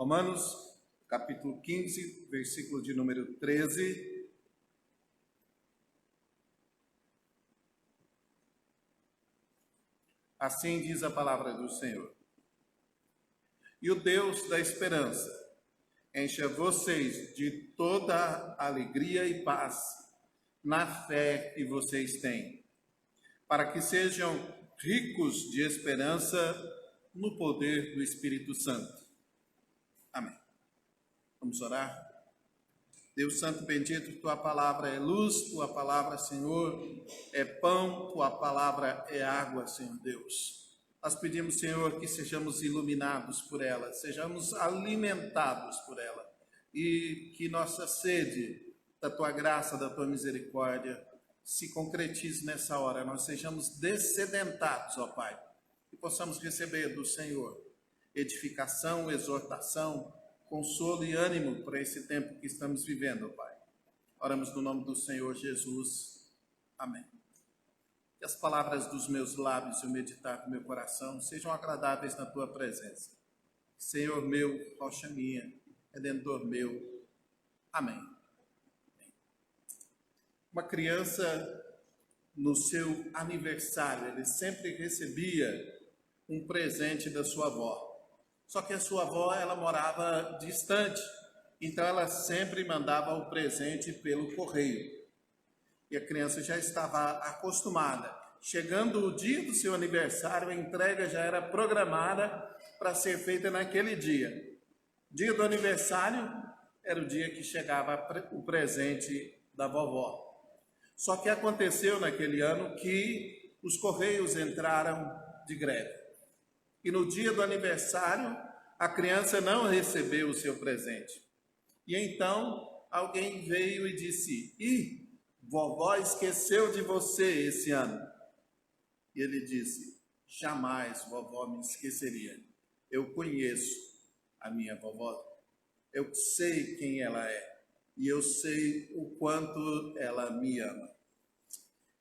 Romanos, capítulo 15, versículo de número 13. Assim diz a palavra do Senhor. E o Deus da esperança encha vocês de toda alegria e paz na fé que vocês têm, para que sejam ricos de esperança no poder do Espírito Santo. Amém. Vamos orar? Deus Santo bendito, Tua palavra é luz, Tua palavra, Senhor, é pão, Tua palavra é água, Senhor Deus. Nós pedimos, Senhor, que sejamos iluminados por ela, sejamos alimentados por ela e que nossa sede da Tua graça, da Tua misericórdia se concretize nessa hora, nós sejamos dessedentados, ó Pai, e possamos receber do Senhor edificação, exortação, consolo e ânimo para esse tempo que estamos vivendo, Pai. Oramos no nome do Senhor Jesus. Amém. Que as palavras dos meus lábios e o meditar do meu coração sejam agradáveis na Tua presença. Senhor meu, rocha minha, Redentor meu. Amém. Uma criança, no seu aniversário, ele sempre recebia um presente da sua avó. Só que a sua avó, ela morava distante, então ela sempre mandava o presente pelo correio. E a criança já estava acostumada. Chegando o dia do seu aniversário, a entrega já era programada para ser feita naquele dia. Dia do aniversário era o dia que chegava o presente da vovó. Só que aconteceu naquele ano que os correios entraram de greve. E no dia do aniversário, a criança não recebeu o seu presente. E então, alguém veio e disse: vovó esqueceu de você esse ano. E ele disse: jamais vovó me esqueceria. Eu conheço a minha vovó. Eu sei quem ela é. E eu sei o quanto ela me ama.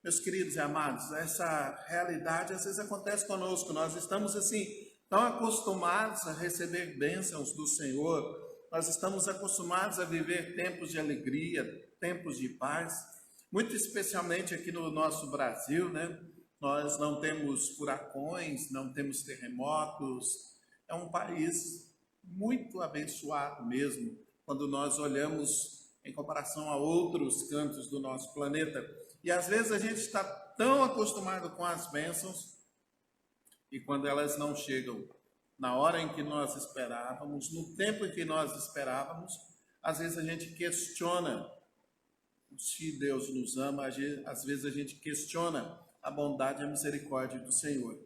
Meus queridos e amados, essa realidade às vezes acontece conosco. Nós estamos assim, tão acostumados a receber bênçãos do Senhor. Nós estamos acostumados a viver tempos de alegria, tempos de paz. Muito especialmente aqui no nosso Brasil, né? Nós não temos furacões, não temos terremotos. É um país muito abençoado mesmo, quando nós olhamos em comparação a outros cantos do nosso planeta. E às vezes a gente está tão acostumado com as bênçãos, e quando elas não chegam na hora em que nós esperávamos, no tempo em que nós esperávamos, às vezes a gente questiona se Deus nos ama, às vezes a gente questiona a bondade e a misericórdia do Senhor.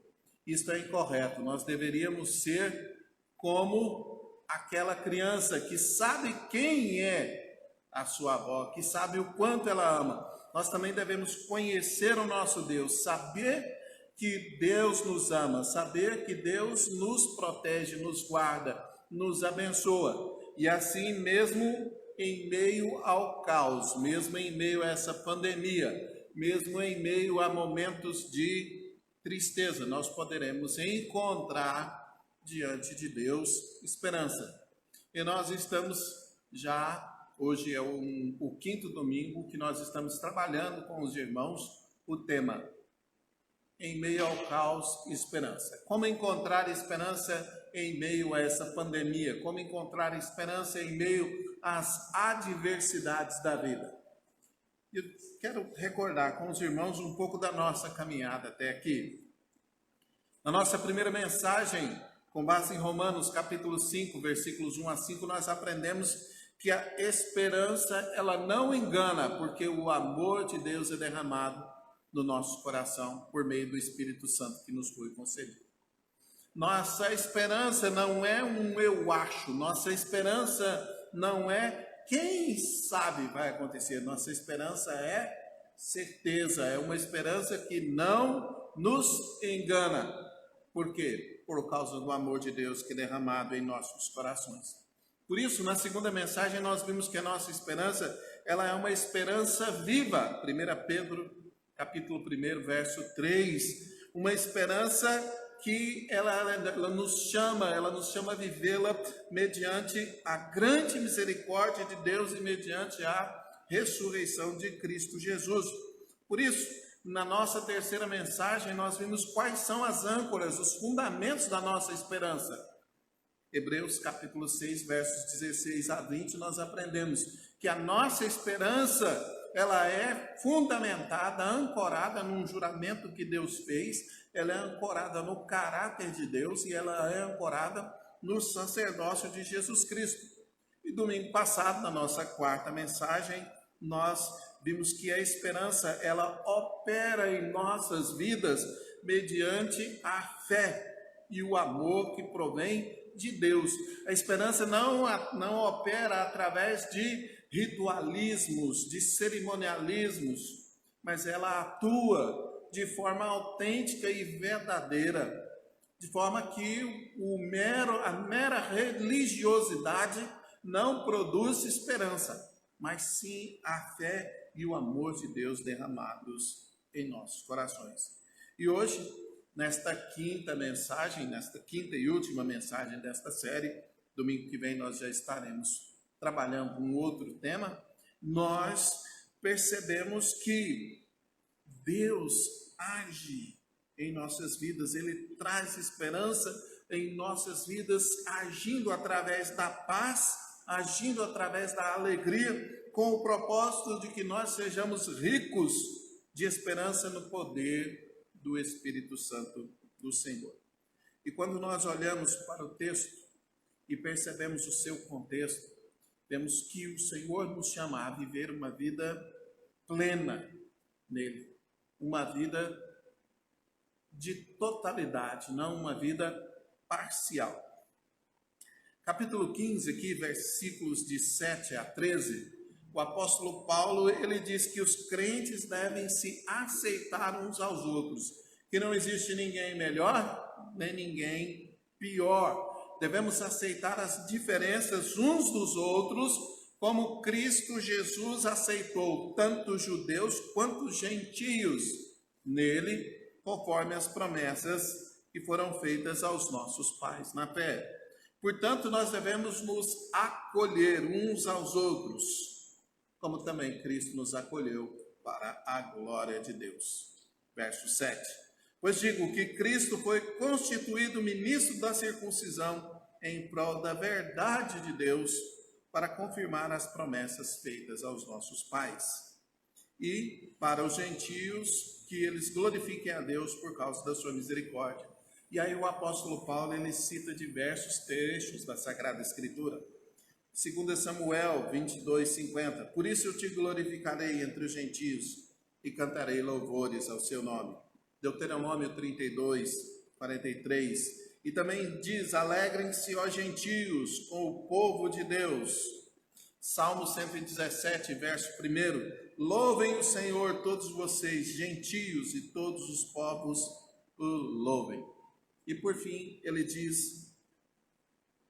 Isso é incorreto. Nós deveríamos ser como aquela criança que sabe quem é a sua avó, que sabe o quanto ela ama. Nós também devemos conhecer o nosso Deus, saber que Deus nos ama, saber que Deus nos protege, nos guarda, nos abençoa. E assim, mesmo em meio ao caos, mesmo em meio a essa pandemia, mesmo em meio a momentos de tristeza, nós poderemos encontrar diante de Deus esperança. E nós estamos já... Hoje é o quinto domingo que nós estamos trabalhando com os irmãos o tema Em meio ao caos, esperança. Como encontrar esperança em meio a essa pandemia? Como encontrar esperança em meio às adversidades da vida? Eu quero recordar com os irmãos um pouco da nossa caminhada até aqui. Na nossa primeira mensagem, com base em Romanos capítulo 5, versículos 1 a 5, nós aprendemos que a esperança, ela não engana, porque o amor de Deus é derramado no nosso coração por meio do Espírito Santo que nos foi concedido. Nossa esperança não é um eu acho, nossa esperança não é quem sabe vai acontecer, nossa esperança é certeza, é uma esperança que não nos engana. Por quê? Por causa do amor de Deus que é derramado em nossos corações. Por isso, na segunda mensagem, nós vimos que a nossa esperança, ela é uma esperança viva. 1 Pedro, capítulo 1, verso 3. Uma esperança que ela nos chama a vivê-la mediante a grande misericórdia de Deus e mediante a ressurreição de Cristo Jesus. Por isso, na nossa terceira mensagem, nós vimos quais são as âncoras, os fundamentos da nossa esperança. Hebreus capítulo 6, versos 16 a 20, nós aprendemos que a nossa esperança, ela é fundamentada, ancorada num juramento que Deus fez, ela é ancorada no caráter de Deus e ela é ancorada no sacerdócio de Jesus Cristo. E domingo passado, na nossa quarta mensagem, nós vimos que a esperança, ela opera em nossas vidas mediante a fé e o amor que provém de Deus. A esperança não opera através de ritualismos, de cerimonialismos, mas ela atua de forma autêntica e verdadeira, de forma que a mera religiosidade não produz esperança, mas sim a fé e o amor de Deus derramados em nossos corações. E hoje, nesta quinta e última mensagem desta série, domingo que vem nós já estaremos trabalhando um outro tema, nós percebemos que Deus age em nossas vidas, Ele traz esperança em nossas vidas, agindo através da paz, agindo através da alegria, com o propósito de que nós sejamos ricos de esperança no poder do Espírito Santo do Senhor. E quando nós olhamos para o texto e percebemos o seu contexto, vemos que o Senhor nos chama a viver uma vida plena nele, uma vida de totalidade, não uma vida parcial. Capítulo 15, aqui, versículos de 7 a 13, o apóstolo Paulo, ele diz que os crentes devem se aceitar uns aos outros, que não existe ninguém melhor, nem ninguém pior. Devemos aceitar as diferenças uns dos outros, como Cristo Jesus aceitou tanto judeus quanto gentios nele, conforme as promessas que foram feitas aos nossos pais na fé. Portanto, nós devemos nos acolher uns aos outros, como também Cristo nos acolheu para a glória de Deus. Verso 7. Pois digo que Cristo foi constituído ministro da circuncisão em prol da verdade de Deus, para confirmar as promessas feitas aos nossos pais, e para os gentios, que eles glorifiquem a Deus por causa da sua misericórdia. E aí o apóstolo Paulo, ele cita diversos trechos da Sagrada Escritura. 2 Samuel 22:50. Por isso eu te glorificarei entre os gentios e cantarei louvores ao seu nome. Deuteronômio 32:43. E também diz: alegrem-se, ó gentios, com o povo de Deus. Salmo 117, verso 1. Louvem o Senhor todos vocês, gentios, e todos os povos o louvem. E por fim, ele diz,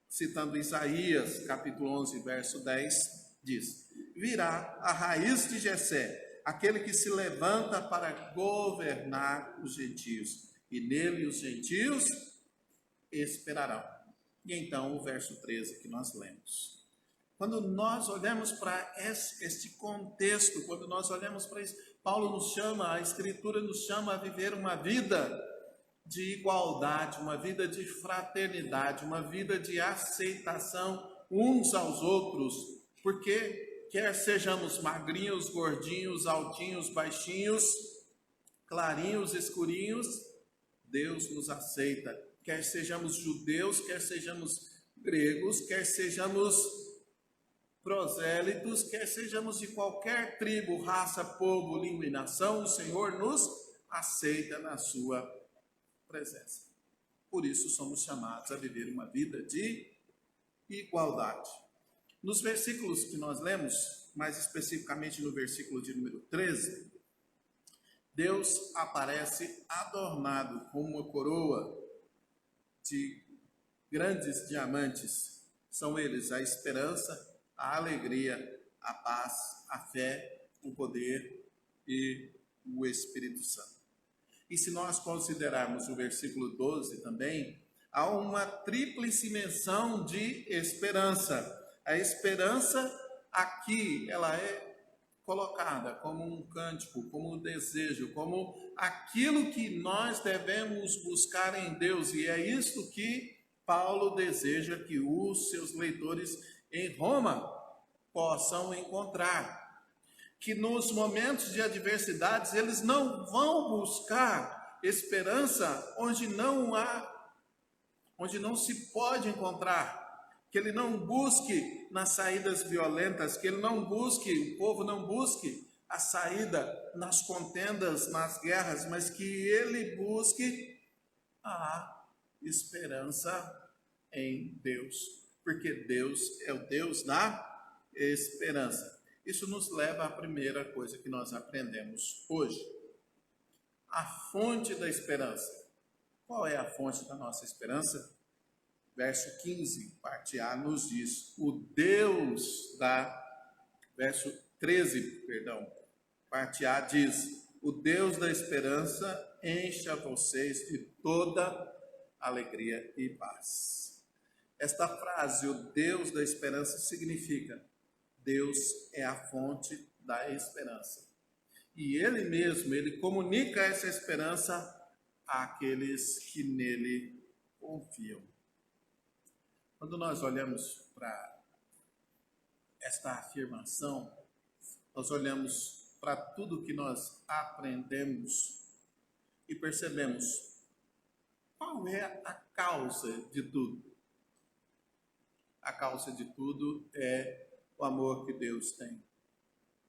citando Isaías, capítulo 11, verso 10, diz: virá a raiz de Jessé, aquele que se levanta para governar os gentios, e nele os gentios esperarão. E então o verso 13 que nós lemos. Quando nós olhamos para este contexto, quando nós olhamos para isso, Paulo nos chama, a Escritura nos chama a viver uma vida de igualdade, uma vida de fraternidade, uma vida de aceitação uns aos outros, porque quer sejamos magrinhos, gordinhos, altinhos, baixinhos, clarinhos, escurinhos, Deus nos aceita. Quer sejamos judeus, quer sejamos gregos, quer sejamos prosélitos, quer sejamos de qualquer tribo, raça, povo, língua e nação, o Senhor nos aceita na sua presença. Por isso somos chamados a viver uma vida de igualdade. Nos versículos que nós lemos, mais especificamente no versículo de número 13, Deus aparece adornado com uma coroa de grandes diamantes. São eles a esperança, a alegria, a paz, a fé, o poder e o Espírito Santo. E se nós considerarmos o versículo 12 também, há uma tríplice menção de esperança. A esperança aqui, ela é colocada como um cântico, como um desejo, como aquilo que nós devemos buscar em Deus. E é isso que Paulo deseja que os seus leitores em Roma possam encontrar. Que nos momentos de adversidades eles não vão buscar esperança onde não se pode encontrar. Que ele não busque nas saídas violentas, que ele não busque, o povo não busque a saída nas contendas, nas guerras, mas que ele busque a esperança em Deus, porque Deus é o Deus da esperança. Isso nos leva à primeira coisa que nós aprendemos hoje. A fonte da esperança. Qual é a fonte da nossa esperança? Verso 15, parte A, nos diz, verso 13, parte A diz, o Deus da esperança encha vocês de toda alegria e paz. Esta frase, o Deus da esperança, significa, Deus é a fonte da esperança. E Ele mesmo, Ele comunica essa esperança àqueles que nele confiam. Quando nós olhamos para esta afirmação, nós olhamos para tudo que nós aprendemos e percebemos qual é a causa de tudo. A causa de tudo é o amor que Deus tem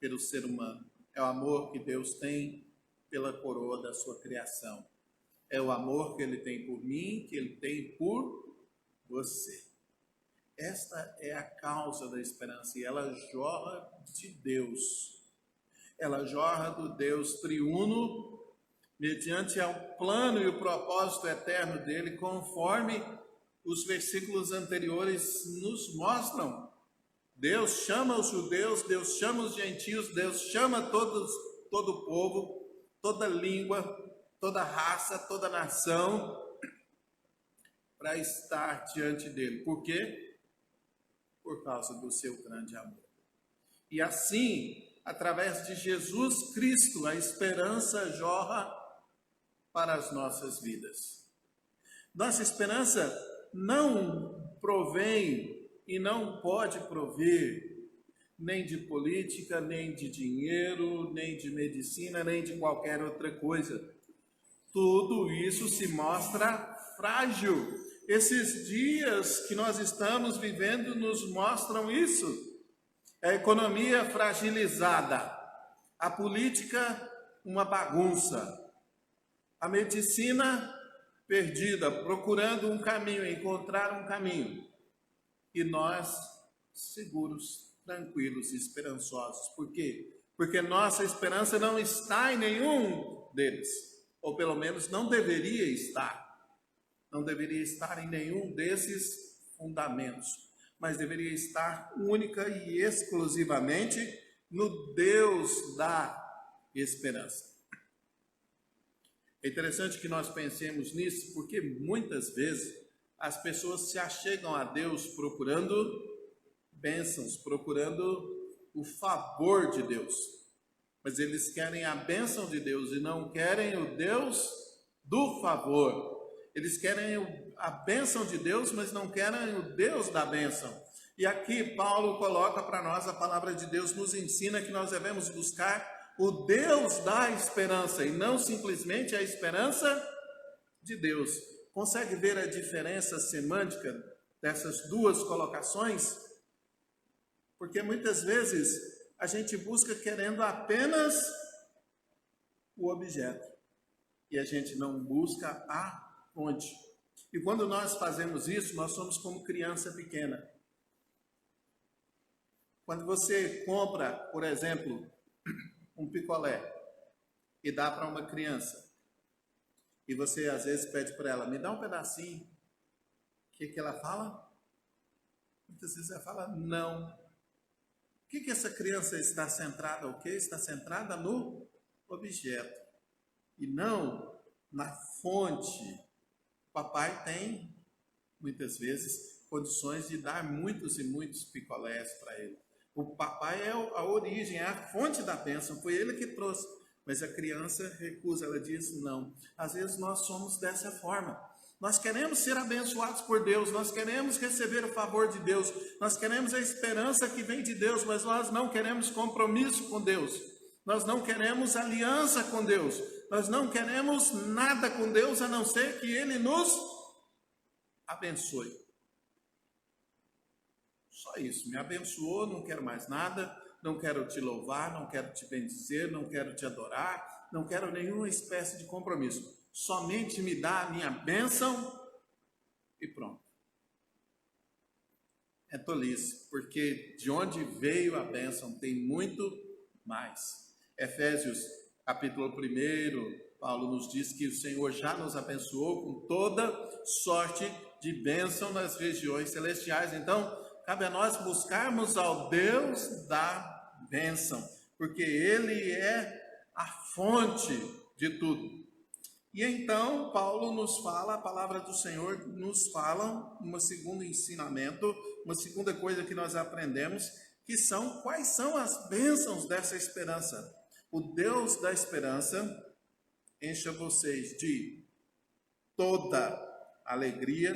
pelo ser humano. É o amor que Deus tem pela coroa da sua criação. É o amor que Ele tem por mim, que Ele tem por você. Esta é a causa da esperança e ela jorra de Deus. Ela jorra do Deus triuno, mediante ao plano e o propósito eterno dele, conforme os versículos anteriores nos mostram. Deus chama os judeus, Deus chama os gentios, Deus chama todo o povo, toda língua, toda raça, toda nação, para estar diante dele. Por quê? Por causa do seu grande amor. E assim, através de Jesus Cristo, a esperança jorra para as nossas vidas. Nossa esperança não provém e não pode prover nem de política, nem de dinheiro, nem de medicina, nem de qualquer outra coisa. Tudo isso se mostra frágil. Esses dias que nós estamos vivendo nos mostram isso. A economia fragilizada, a política uma bagunça, a medicina perdida, procurando um caminho, encontrar um caminho. E nós seguros, tranquilos e esperançosos. Por quê? Porque nossa esperança não está em nenhum deles, ou pelo menos não deveria estar. Não deveria estar em nenhum desses fundamentos, mas deveria estar única e exclusivamente no Deus da esperança. É interessante que nós pensemos nisso, porque muitas vezes as pessoas se achegam a Deus procurando bênçãos, procurando o favor de Deus. Mas eles querem a bênção de Deus e não querem o Deus do favor. Eles querem a bênção de Deus, mas não querem o Deus da bênção. E aqui Paulo coloca para nós, a palavra de Deus nos ensina que nós devemos buscar o Deus da esperança e não simplesmente a esperança de Deus. Consegue ver a diferença semântica dessas duas colocações? Porque muitas vezes a gente busca querendo apenas o objeto e a gente não busca a fonte. E quando nós fazemos isso, nós somos como criança pequena. Quando você compra, por exemplo, um picolé e dá para uma criança, e você às vezes pede para ela, me dá um pedacinho, o que ela fala? Muitas vezes ela fala, não. O que essa criança está centrada? O que? Está centrada no objeto, e não na fonte. O papai tem, muitas vezes, condições de dar muitos e muitos picolés para ele. O papai é a origem, é a fonte da bênção, foi ele que trouxe. Mas a criança recusa, ela diz não. Às vezes nós somos dessa forma. Nós queremos ser abençoados por Deus, nós queremos receber o favor de Deus, nós queremos a esperança que vem de Deus, mas nós não queremos compromisso com Deus, nós não queremos aliança com Deus, nós não queremos nada com Deus a não ser que Ele nos abençoe. Só isso, me abençoou, não quero mais nada, não quero te louvar, não quero te bendizer, não quero te adorar, não quero nenhuma espécie de compromisso. Somente me dá a minha bênção e pronto. É tolice, porque de onde veio a bênção tem muito mais. Efésios capítulo 1, Paulo nos diz que o Senhor já nos abençoou com toda sorte de bênção nas regiões celestiais. Então, cabe a nós buscarmos ao Deus da bênção, porque Ele é a fonte de tudo. E então, Paulo nos fala, a palavra do Senhor nos fala, um segundo ensinamento, uma segunda coisa que nós aprendemos, que são quais são as bênçãos dessa esperança. O Deus da esperança encha vocês de toda alegria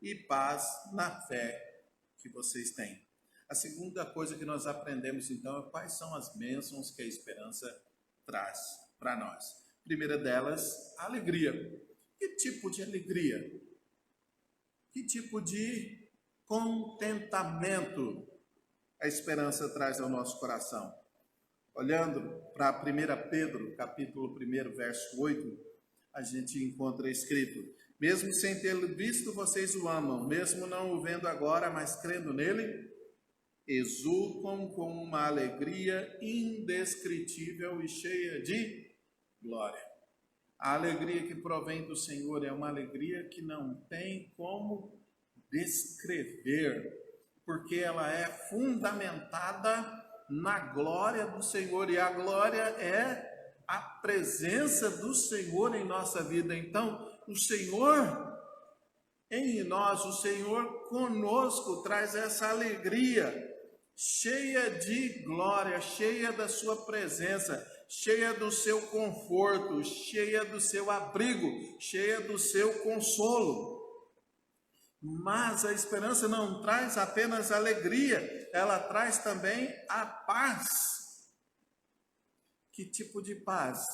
e paz na fé que vocês têm. A segunda coisa que nós aprendemos, então, é quais são as bênçãos que a esperança traz para nós. A primeira delas, a alegria. Que tipo de alegria? Que tipo de contentamento a esperança traz ao nosso coração? Olhando para 1 Pedro, capítulo 1, verso 8, a gente encontra escrito: mesmo sem tê-lo visto, vocês o amam, mesmo não o vendo agora, mas crendo nele, exultam com uma alegria indescritível e cheia de glória. A alegria que provém do Senhor é uma alegria que não tem como descrever, porque ela é fundamentada na glória do Senhor, e a glória é a presença do Senhor em nossa vida. Então, o Senhor em nós, o Senhor conosco traz essa alegria cheia de glória, cheia da sua presença, cheia do seu conforto, cheia do seu abrigo, cheia do seu consolo. Mas a esperança não traz apenas alegria, ela traz também a paz. Que tipo de paz?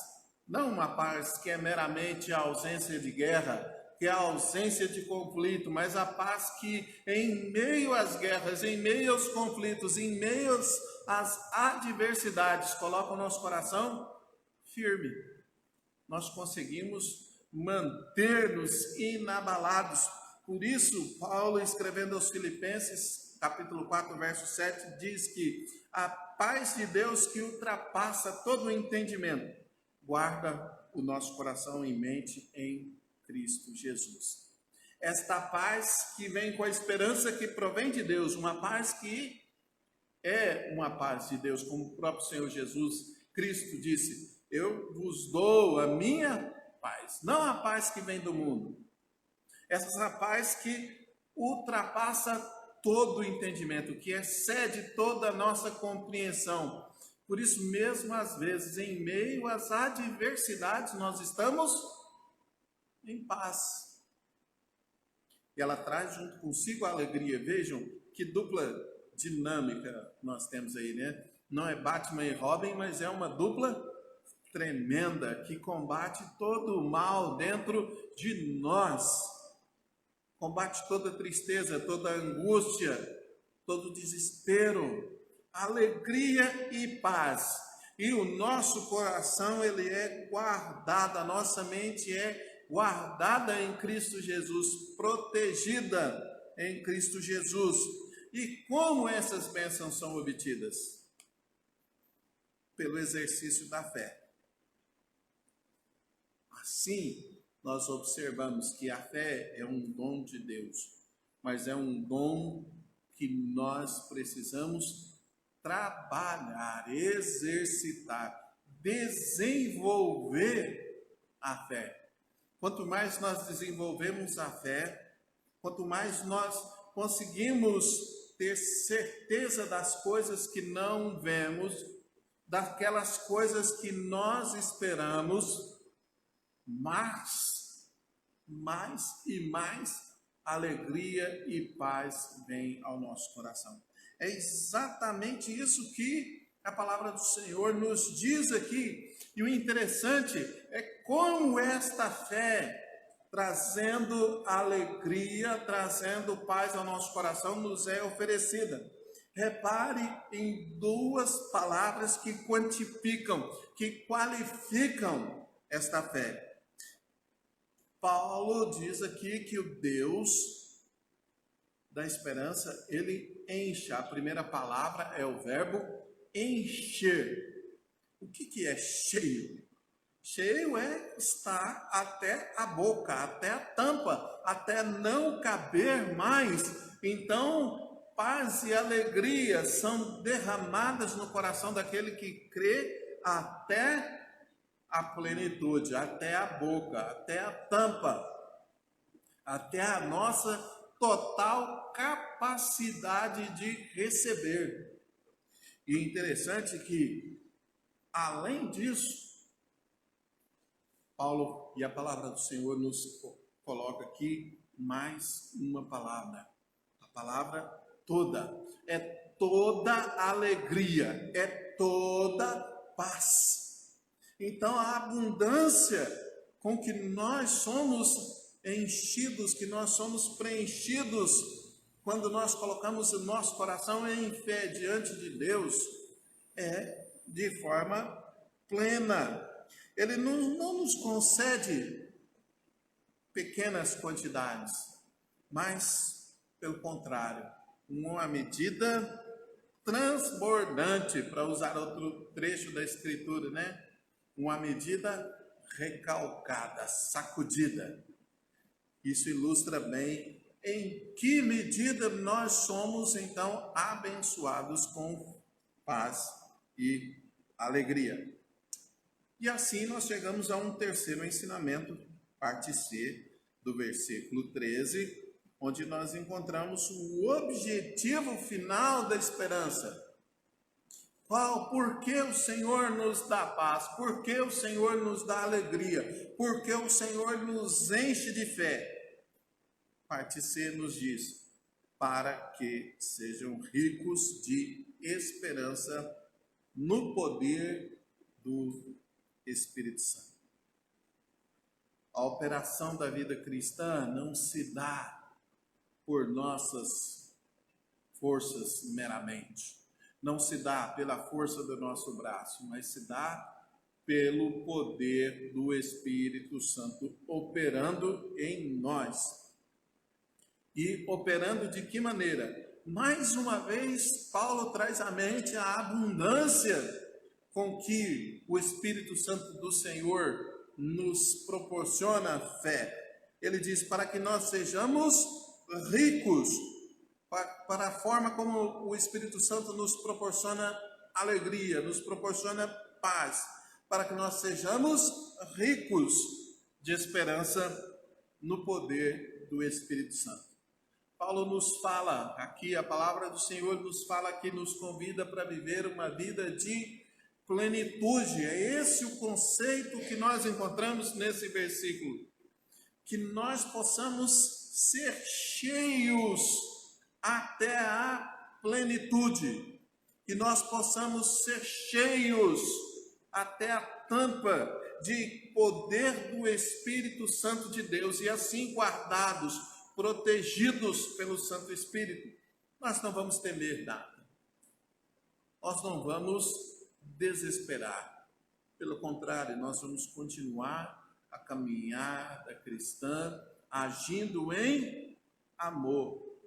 Não uma paz que é meramente a ausência de guerra, que é a ausência de conflito, mas a paz que em meio às guerras, em meio aos conflitos, em meio às adversidades, coloca o nosso coração firme. Nós conseguimos manter-nos inabalados. Por isso, Paulo, escrevendo aos Filipenses, capítulo 4, verso 7, diz que a paz de Deus que ultrapassa todo o entendimento, guarda o nosso coração e mente em Cristo Jesus. Esta paz que vem com a esperança que provém de Deus, uma paz que é uma paz de Deus, como o próprio Senhor Jesus Cristo disse: eu vos dou a minha paz, não a paz que vem do mundo. Essa paz que ultrapassa todo o entendimento, que excede toda a nossa compreensão. Por isso mesmo, às vezes, em meio às adversidades, nós estamos em paz. E ela traz junto consigo a alegria. Vejam que dupla dinâmica nós temos aí, né? Não é Batman e Robin, mas é uma dupla tremenda que combate todo o mal dentro de nós. Combate toda tristeza, toda angústia, todo desespero, alegria e paz. E o nosso coração, ele é guardado, a nossa mente é guardada em Cristo Jesus, protegida em Cristo Jesus. E como essas bênçãos são obtidas? Pelo exercício da fé. Assim, nós observamos que a fé é um dom de Deus, mas é um dom que nós precisamos trabalhar, exercitar, desenvolver a fé. quanto mais nós desenvolvemos a fé, quanto mais nós conseguimos ter certeza das coisas que não vemos, daquelas coisas que nós esperamos, mais e mais alegria e paz vem ao nosso coração. É exatamente isso que a palavra do Senhor nos diz aqui. E o interessante é como esta fé, trazendo alegria, trazendo paz ao nosso coração, nos é oferecida. Repare em duas palavras que quantificam, que qualificam esta fé. Paulo diz aqui que o Deus da esperança, ele enche. A primeira palavra é o verbo encher. O que é cheio? Cheio é estar até a boca, até a tampa, até não caber mais. Então, paz e alegria são derramadas no coração daquele que crê até a plenitude, até a boca, até a tampa, até a nossa total capacidade de receber. E interessante que, além disso, Paulo e a palavra do Senhor nos coloca aqui mais uma palavra, a palavra toda. É toda alegria, é toda paz. Então a abundância com que nós somos enchidos, que nós somos preenchidos, quando nós colocamos o nosso coração em fé diante de Deus, é de forma plena. Ele não nos concede pequenas quantidades, mas, pelo contrário, uma medida transbordante, para usar outro trecho da Escritura, né? Uma medida recalcada, sacudida. Isso ilustra bem em que medida nós somos, então, abençoados com paz e alegria. E assim nós chegamos a um terceiro ensinamento, parte C, do versículo 13, onde nós encontramos o objetivo final da esperança. Por que o Senhor nos dá paz? Por que o Senhor nos dá alegria? Por que o Senhor nos enche de fé? Parte C nos diz, para que sejam ricos de esperança no poder do Espírito Santo. A operação da vida cristã não se dá por nossas forças meramente. Não se dá pela força do nosso braço, mas se dá pelo poder do Espírito Santo operando em nós. E operando de que maneira? Mais uma vez, Paulo traz à mente a abundância com que o Espírito Santo do Senhor nos proporciona fé. Ele diz, para que nós sejamos ricos, para a forma como o Espírito Santo nos proporciona alegria, nos proporciona paz, para que nós sejamos ricos de esperança no poder do Espírito Santo. Paulo nos fala aqui, a palavra do Senhor nos fala aqui, nos convida para viver uma vida de plenitude. É esse o conceito que nós encontramos nesse versículo. Que nós possamos ser cheios até a plenitude. Que nós possamos ser cheios até a tampa de poder do Espírito Santo de Deus. E assim guardados, protegidos pelo Santo Espírito, nós não vamos temer nada. Nós não vamos desesperar. Pelo contrário, nós vamos continuar a caminhada cristã, agindo em amor.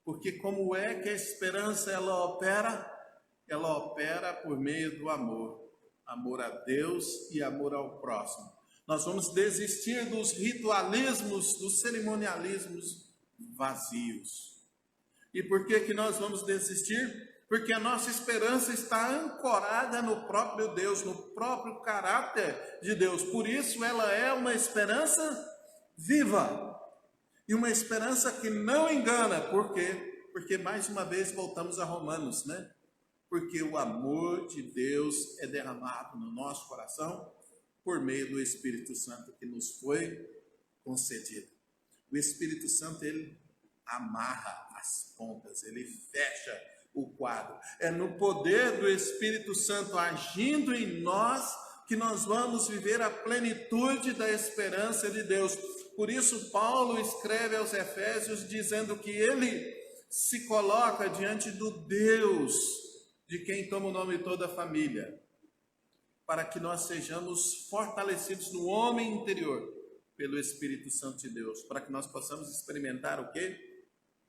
Porque como é que a esperança ela opera? Ela opera por meio do amor. Amor a Deus e amor ao próximo. Nós vamos desistir dos ritualismos, dos cerimonialismos vazios. E por que nós vamos desistir? Porque a nossa esperança está ancorada no próprio Deus, no próprio caráter de Deus. Por isso ela é uma esperança viva. E uma esperança que não engana. Por quê? Porque mais uma vez voltamos a Romanos, né? Porque o amor de Deus é derramado no nosso coração por meio do Espírito Santo que nos foi concedido. O Espírito Santo, ele amarra as pontas, ele fecha o quadro. É no poder do Espírito Santo agindo em nós que nós vamos viver a plenitude da esperança de Deus. Por isso Paulo escreve aos Efésios dizendo que ele se coloca diante do Deus de quem toma o nome de toda a família, para que nós sejamos fortalecidos no homem interior pelo Espírito Santo de Deus, para que nós possamos experimentar o quê?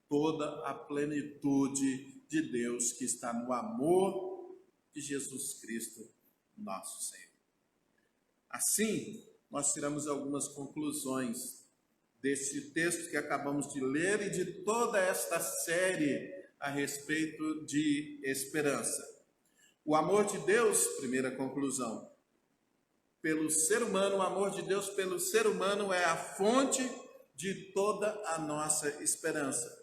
Toda a plenitude de Deus que está no amor de Jesus Cristo, nosso Senhor. Assim, nós tiramos algumas conclusões desse texto que acabamos de ler e de toda esta série a respeito de esperança. O amor de Deus, primeira conclusão, pelo ser humano, o amor de Deus pelo ser humano é a fonte de toda a nossa esperança.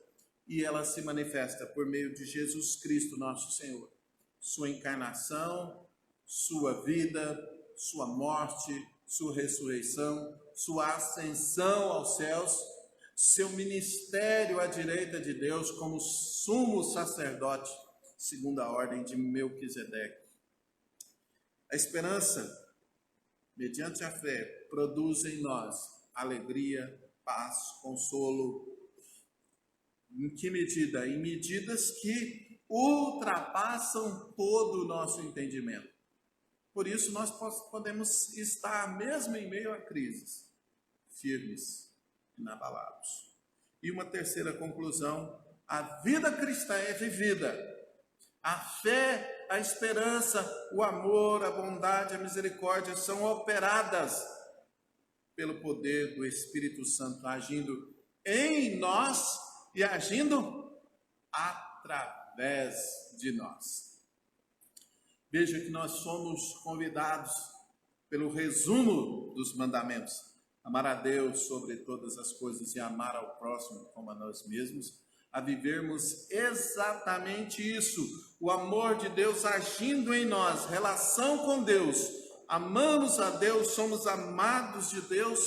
E ela se manifesta por meio de Jesus Cristo, nosso Senhor. Sua encarnação, sua vida, sua morte, sua ressurreição, sua ascensão aos céus, seu ministério à direita de Deus como sumo sacerdote, segundo a ordem de Melquisedeque. A esperança, mediante a fé, produz em nós alegria, paz, consolo. Em que medida? Em medidas que ultrapassam todo o nosso entendimento. Por isso nós podemos estar mesmo em meio a crises, firmes, inabaláveis. E uma terceira conclusão: a vida cristã é vivida. A fé, a esperança, o amor, a bondade, a misericórdia são operadas pelo poder do Espírito Santo, agindo em nós e agindo através de nós. Veja que nós somos convidados pelo resumo dos mandamentos: amar a Deus sobre todas as coisas e amar ao próximo como a nós mesmos, a vivermos exatamente isso, o amor de Deus agindo em nós, relação com Deus, amamos a Deus, somos amados de Deus,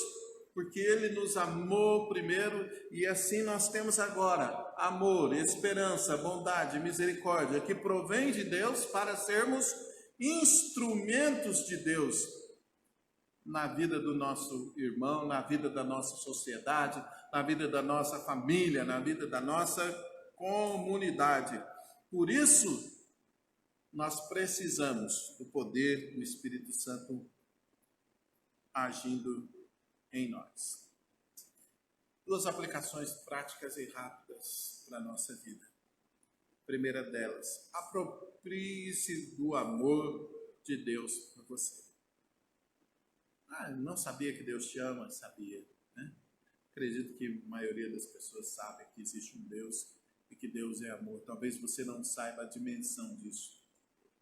porque Ele nos amou primeiro, e assim nós temos agora amor, esperança, bondade, misericórdia, que provém de Deus para sermos instrumentos de Deus na vida do nosso irmão, na vida da nossa sociedade, na vida da nossa família, na vida da nossa comunidade. Por isso, nós precisamos do poder do Espírito Santo agindo em nós. Duas aplicações práticas e rápidas para a nossa vida. Primeira delas, aproprie-se do amor de Deus por você. Não sabia que Deus te ama? Sabia, né? Acredito que a maioria das pessoas sabe que existe um Deus e que Deus é amor. Talvez você não saiba a dimensão disso,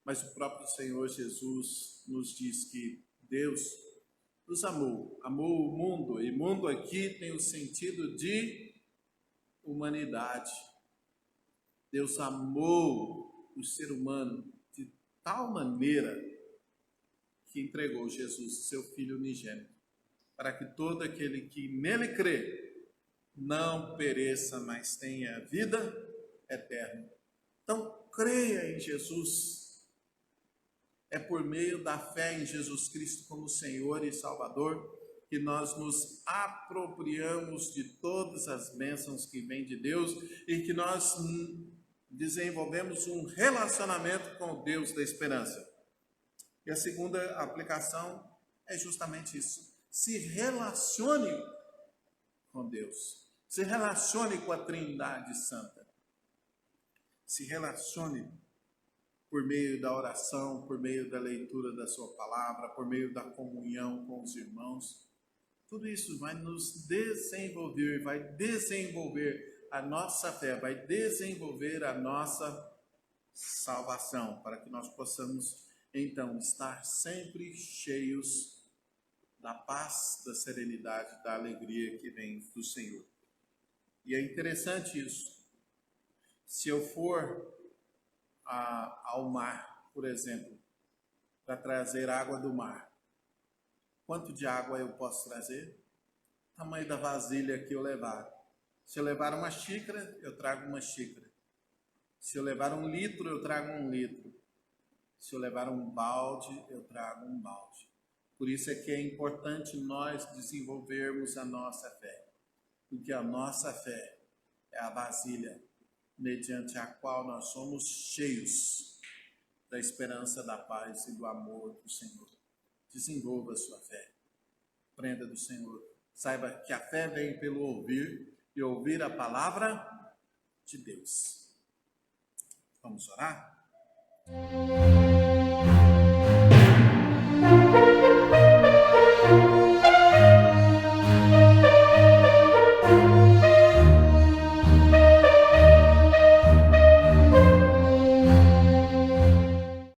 mas o próprio Senhor Jesus nos diz que Deus nos amou o mundo, e mundo aqui tem o sentido de humanidade. Deus amou o ser humano de tal maneira que entregou Jesus, seu Filho unigênito, para que todo aquele que nele crê não pereça, mas tenha vida eterna. Então, creia em Jesus. É por meio da fé em Jesus Cristo como Senhor e Salvador que nós nos apropriamos de todas as bênçãos que vêm de Deus e que nós desenvolvemos um relacionamento com o Deus da esperança. E a segunda aplicação é justamente isso. Se relacione com Deus. Se relacione com a Trindade Santa. Se relacione por meio da oração, por meio da leitura da sua palavra, por meio da comunhão com os irmãos. Tudo isso vai nos desenvolver, vai desenvolver a nossa fé, vai desenvolver a nossa salvação, para que nós possamos então estar sempre cheios da paz, da serenidade, da alegria que vem do Senhor. E é interessante isso. Se eu for ao mar, por exemplo, para trazer água do mar, quanto de água eu posso trazer? O tamanho da vasilha que eu levar. Se eu levar uma xícara, eu trago uma xícara. Se eu levar 1 litro, eu trago 1 litro. Se eu levar um balde, eu trago um balde. Por isso é que é importante nós desenvolvermos a nossa fé. Porque a nossa fé é a vasilha mediante a qual nós somos cheios da esperança, da paz e do amor do Senhor. Desenvolva a sua fé. Aprenda do Senhor. Saiba que a fé vem pelo ouvir e ouvir a palavra de Deus. Vamos orar?